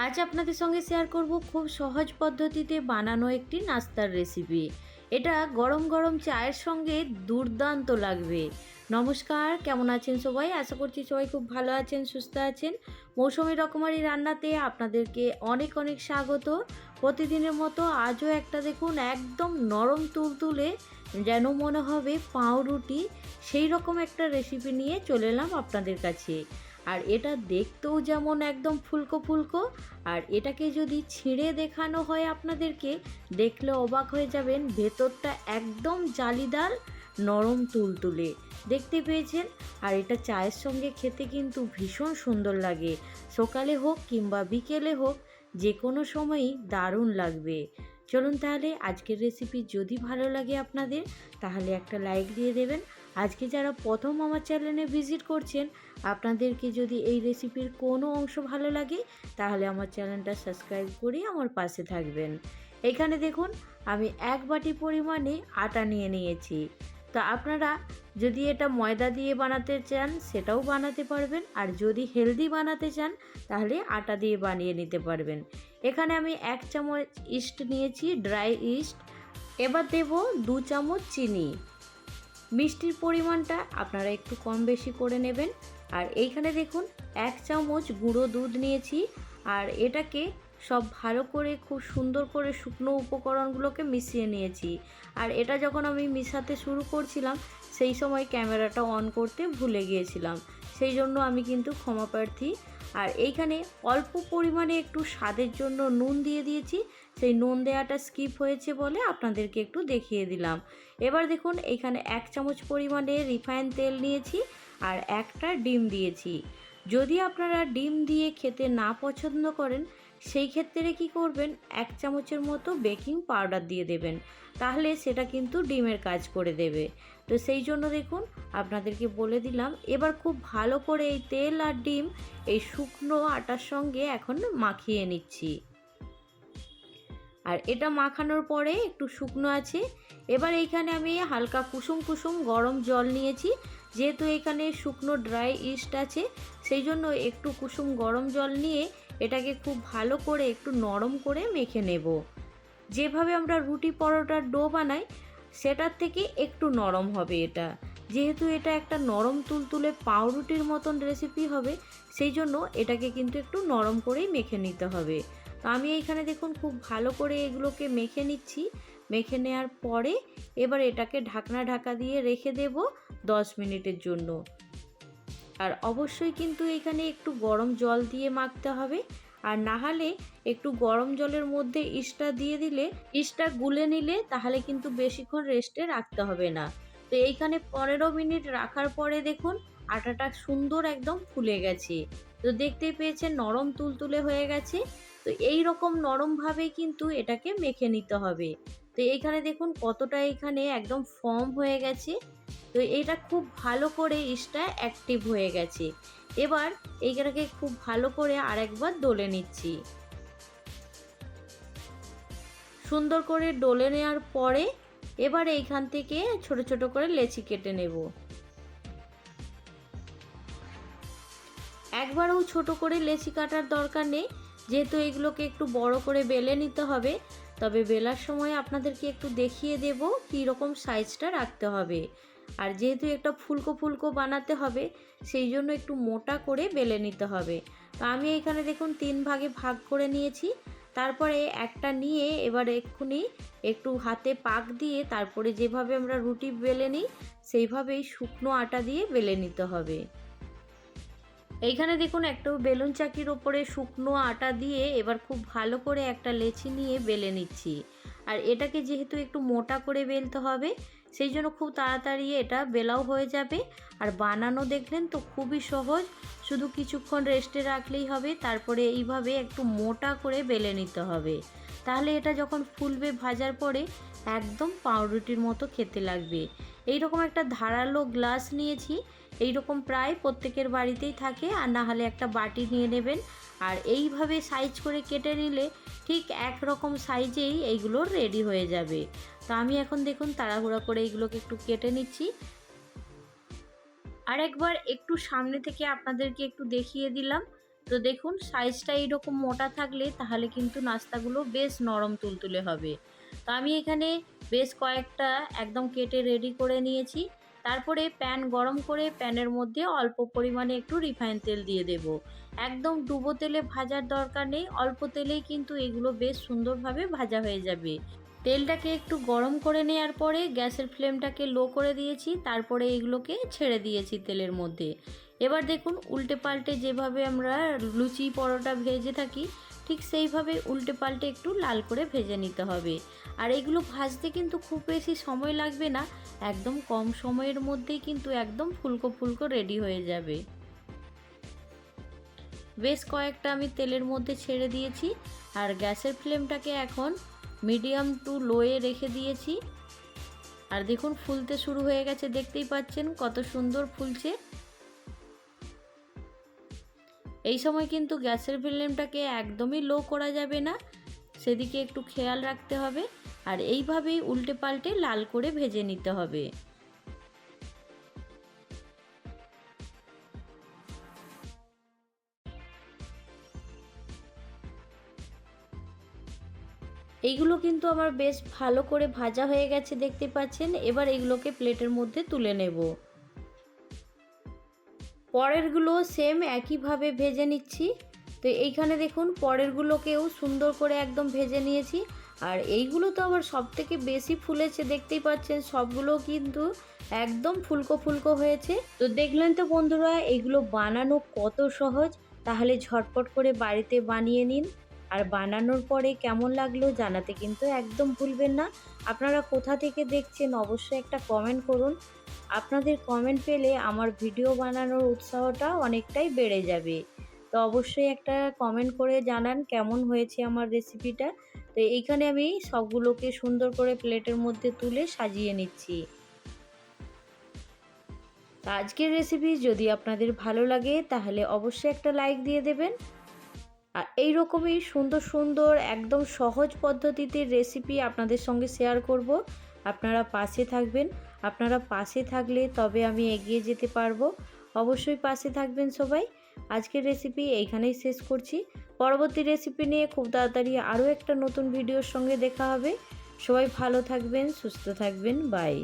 আজ আপনাদের সঙ্গে শেয়ার করব খুব সহজ পদ্ধতিতে বানানো একটি নাস্তার রেসিপি। এটা গরম গরম চায়ের সঙ্গে দুর্দান্ত লাগবে। নমস্কার, কেমন আছেন সবাই? আশা করছি সবাই খুব ভালো আছেন, সুস্থ আছেন। মৌসুমি রকমারি রান্নাতে আপনাদেরকে অনেক অনেক স্বাগত। প্রতিদিনের মতো আজও একটা দেখুন একদম নরম তুলতুলে, যেন মনে হবে পাউরুটি, সেই রকম একটা রেসিপি নিয়ে চলে এলাম আপনাদের কাছে। আর এটা দেখতেও যেমন একদম ফুলকো ফুলকো, আর এটাকে যদি ছিঁড়ে দেখানো হয় আপনাদেরকে, দেখলে অবাক হয়ে যাবেন। ভেতরটা একদম জালিদার, নরম তুলতুলে, দেখতে পেয়েছেন। আর এটা চায়ের সঙ্গে খেতে কিন্তু ভীষণ সুন্দর লাগে। সকালে হোক কিংবা বিকেলে হোক, যে কোনো সময়ই দারুণ লাগবে। চলুন তাহলে আজকের রেসিপি যদি ভালো লাগে আপনাদের, তাহলে একটা লাইক দিয়ে দেবেন। আজকে যারা প্রথম আমার চ্যানেলে ভিজিট করছেন, আপনাদেরকে যদি এই রেসিপির কোনো অংশ ভালো লাগে, তাহলে আমার চ্যানেলটা সাবস্ক্রাইব করে আমার পাশে থাকবেন। এখানে দেখুন আমি 1 বাটি পরিমাণে আটা নিয়ে নিয়েছি। তো আপনারা যদি এটা ময়দা দিয়ে বানাতে চান সেটাও বানাতে পারবেন, আর যদি হেলদি বানাতে চান তাহলে আটা দিয়ে বানিয়ে নিতে পারবেন। এখানে আমি 1 চামচ ইস্ট নিয়েছি, ড্রাই ইস্ট। এবার দেব 2 চামচ চিনি। মিষ্টির পরিমাণটা আপনারা একটু কম বেশি করে নেবেন। আর এইখানে দেখুন 1 চামচ গুঁড়ো দুধ নিয়েছি। আর এটাকে সব ভালো করে খুব সুন্দর করে শুকনো উপকরণগুলোকে মিশিয়ে নিয়েছি। আর এটা যখন আমি মিশাতে শুরু করছিলাম, সেই সময় ক্যামেরাটা অন করতে ভুলে গিয়েছিলাম, সেই জন্য আমি কিন্তু ক্ষমা প্রার্থী। আর এইখানে অল্প পরিমাণে একটু স্বাদের জন্য নুন দিয়ে দিয়েছি। সেই নুন দেওয়াটা স্কিপ হয়েছে বলে আপনাদেরকে একটু দেখিয়ে দিলাম। এবার দেখুন এইখানে 1 চামচ পরিমাণে রিফাইন তেল নিয়েছি, আর একটা ডিম দিয়েছি। যদি আপনারা ডিম দিয়ে খেতে না পছন্দ করেন, সেই ক্ষেত্রে কি করবেন, 1 চামচের মতো বেকিং পাউডার দিয়ে দেবেন, তাহলে সেটা কিন্তু ডিমের কাজ করে দেবে। তো সেই জন্য দেখুন আপনাদেরকে বলে দিলাম। এবার খুব ভালো করে এই তেল আর ডিম এই শুকনো আটার সঙ্গে এখন মাখিয়ে নিচ্ছি। আর এটা মাখানোর পরে একটু শুকনো আছে। এবার এইখানে আমি হালকা কুসুম কুসুম গরম জল নিয়েছি। যেহেতু এখানে শুকনো ড্রাই ইস্ট আছে, সেই জন্য একটু কুসুম গরম জল নিয়ে এটাকে খুব ভালো করে একটু নরম করে মেখে নেব। যেভাবে আমরা রুটি পরোটার ডো বানাই, সেটার থেকে একটু নরম হবে এটা। যেহেতু এটা একটা নরম তুলতুলে পাউরুটির মতন রেসিপি হবে, সেই জন্য এটাকে কিন্তু একটু নরম করেই মেখে নিতে হবে। তো আমি এইখানে দেখুন খুব ভালো করে এগুলোকে মেখে নিচ্ছি। মেখে নেওয়ার পরে এবার এটাকে ঢাকা দিয়ে রেখে দেব 10 মিনিটের জন্য। আর অবশ্যই কিন্তু এখানে একটু গরম জল দিয়ে মাখতে হবে। আর না হলে একটু গরম জলের মধ্যে ইস্টটা দিয়ে দিলে, ইস্টটা গুলে নিলে, তাহলে কিন্তু বেশিক্ষণ রেস্টে রাখতে হবে না। তো এইখানে 15 মিনিট রাখার পরে দেখুন আটাটা সুন্দর একদম ফুলে গেছে। তো দেখতেই পেয়েছেন নরম তুলতুলে হয়ে গেছে। তো এই রকম নরমভাবেই কিন্তু এটাকে মেখে নিতে হবে। তো এইখানে দেখুন কতটা এখানে একদম ফর্ম হয়ে গেছে। তো এটা খুব ভালো করে ইস্টটা অ্যাক্টিভ হয়ে গেছে। এবার এইটাকে খুব ভালো করে আরেকবার ডলে নিচ্ছি। সুন্দর করে ডলে নেওয়ার পরে এবার এইখান থেকে ছোট ছোট করে লেচি কেটে নেব। একবারও ছোট করে লেচি কাটার দরকার নেই, যেহেতু এগুলোকে একটু বড় করে বেলে নিতে হবে। তবে বেলার সময় আপনাদেরকে একটু দেখিয়ে দেব কী রকম সাইজটা রাখতে হবে। আর যেহেতু একটা ফুলকো ফুলকো বানাতে হবে, সেই জন্য একটু মোটা করে বেলে নিতে হবে। তো আমি এখানে দেখুন 3 ভাগে ভাগ করে নিয়েছি। তারপরে একটা নিয়ে এবার এক্ষুনি একটু হাতে পাক দিয়ে, তারপরে যেভাবে আমরা রুটি বেলে নিই সেইভাবেই শুকনো আটা দিয়ে বেলে নিতে হবে। এইখানে দেখুন একটা বেলুন চাকির ওপরে শুকনো আটা দিয়ে এবার খুব ভালো করে একটা লেচি নিয়ে বেলে নিচ্ছি। আর এটাকে যেহেতু একটু মোটা করে বেলতে হবে, সেই জন্য খুব তাড়াতাড়ি এটা বেলাও হয়ে যাবে। আর বানানো দেখলেন তো খুবই সহজ, শুধু কিছুক্ষণ রেস্টে রাখলেই হবে। তারপরে এইভাবে একটু মোটা করে বেলে নিতে হবে, তাহলে এটা যখন ফুলবে ভাজার পরে একদম পাউরুটির মতো খেতে লাগবে। এইরকম একটা ধারালো গ্লাস নিয়েছি, এইরকম প্রায় প্রত্যেকের বাড়িতেই থাকে। আর না হলে একটা বাটি নিয়ে নেবেন, আর এইভাবে সাইজ করে কেটে নিলে ঠিক একরকম সাইজেই এইগুলো রেডি হয়ে যাবে। তো আমি এখন দেখুন তাড়াহুড়া করে এইগুলোকে একটু কেটে নিচ্ছি। আর একবার একটু সামনে থেকে আপনাদেরকে একটু দেখিয়ে দিলাম, তো দেখুন সাইজটা এইরকম মোটা থাকলে তাহলে কিন্তু নাস্তাগুলো বেশ নরম তুলতুলে হবে। তো আমি এখানে বেশ কয়েকটা একদম কেটে রেডি করে নিয়েছি। তারপরে প্যান গরম করে প্যানের মধ্যে অল্প পরিমাণে একটু রিফাইন তেল দিয়ে দেব। একদম ডুবো তেলে ভাজার দরকার নেই, অল্প তেলেই কিন্তু এগুলো বেশ সুন্দরভাবে ভাজা হয়ে যাবে। তেলটাকে একটু গরম করে নেওয়ার পরে গ্যাসের ফ্লেমটাকে লো করে দিয়েছি, তারপরে এগুলোকে ছেড়ে দিয়েছি তেলের মধ্যে। এবার দেখুন উল্টে পাল্টে যেভাবে আমরা লুচি পরোটা ভেজে থাকি ঠিক সেইভাবে উল্টে পাল্টে একটু লাল করে ভেজে নিতে হবে। আর এগুলো ভাজতে কিন্তু খুব বেশি সময় লাগবে না, একদম কম সময়ের মধ্যেই কিন্তু একদম ফুলকো ফুলকো রেডি হয়ে যাবে। বেশ কয়েকটা আমি তেলের মধ্যে ছেড়ে দিয়েছি আর গ্যাসের ফ্লেমটাকে এখন মিডিয়াম টু লোয়ে রেখে দিয়েছি। আর দেখুন ফুলতে শুরু হয়ে গেছে, দেখতেই পাচ্ছেন কত সুন্দর ফুলছে। এই সময় কিন্তু গ্যাসের ফ্লেমটাকে একদমই লো করা যাবে না, সেদিকে একটু খেয়াল রাখতে হবে। আর এইভাবেই উল্টে পাল্টে লাল করে ভেজে নিতে হবে। এইগুলো কিন্তু আমার বেশ ভালো করে ভাজা হয়ে গেছে দেখতে পাচ্ছেন। এবার এগুলোকে প্লেটের মধ্যে তুলে নেব। পরেরগুলো সেম একইভাবে ভেজে নিচ্ছি। তো এইখানে দেখুন পরেরগুলোকেও সুন্দর করে একদম ভেজে নিয়েছি। আর এইগুলো তো আবার সব থেকে বেশি ফুলেছে, দেখতেই পাচ্ছেন সবগুলো কিন্তু একদম ফুলকো ফুলকো হয়েছে। তো দেখলেন তো বন্ধুরা এগুলো বানানো কত সহজ, তাহলে ঝটপট করে বাড়িতে বানিয়ে নিন। আর বানানোর পরে কেমন লাগলো জানাতে কিন্তু একদম ভুলবেন না। আপনারা কোথা থেকে দেখছেন অবশ্যই একটা কমেন্ট করুন। আপনাদের কমেন্ট পেলে আমার ভিডিও বানানোর উৎসাহটা অনেকটাই বেড়ে যাবে। তো অবশ্যই একটা কমেন্ট করে জানান কেমন হয়েছে আমার রেসিপিটা। তো এইখানে আমি সবগুলোকে সুন্দর করে প্লেটের মধ্যে তুলে সাজিয়ে নিচ্ছি। তো আজকের রেসিপি যদি আপনাদের ভালো লাগে তাহলে অবশ্যই একটা লাইক দিয়ে দেবেন। আর এই রকমই সুন্দর সুন্দর একদম সহজ পদ্ধতিতে রেসিপি আপনাদের সঙ্গে শেয়ার করব। আপনারা পাশে থাকবেন, আপনারা পাশে থাকলে তবে আমি এগিয়ে যেতে পারবো। অবশ্যই পাশে থাকবেন সবাই। আজকের রেসিপি এইখানেই শেষ করছি। পরবর্তী রেসিপি নিয়ে খুব তাড়াতাড়ি আরও একটা নতুন ভিডিওর সঙ্গে দেখা হবে। সবাই ভালো থাকবেন, সুস্থ থাকবেন, বাই।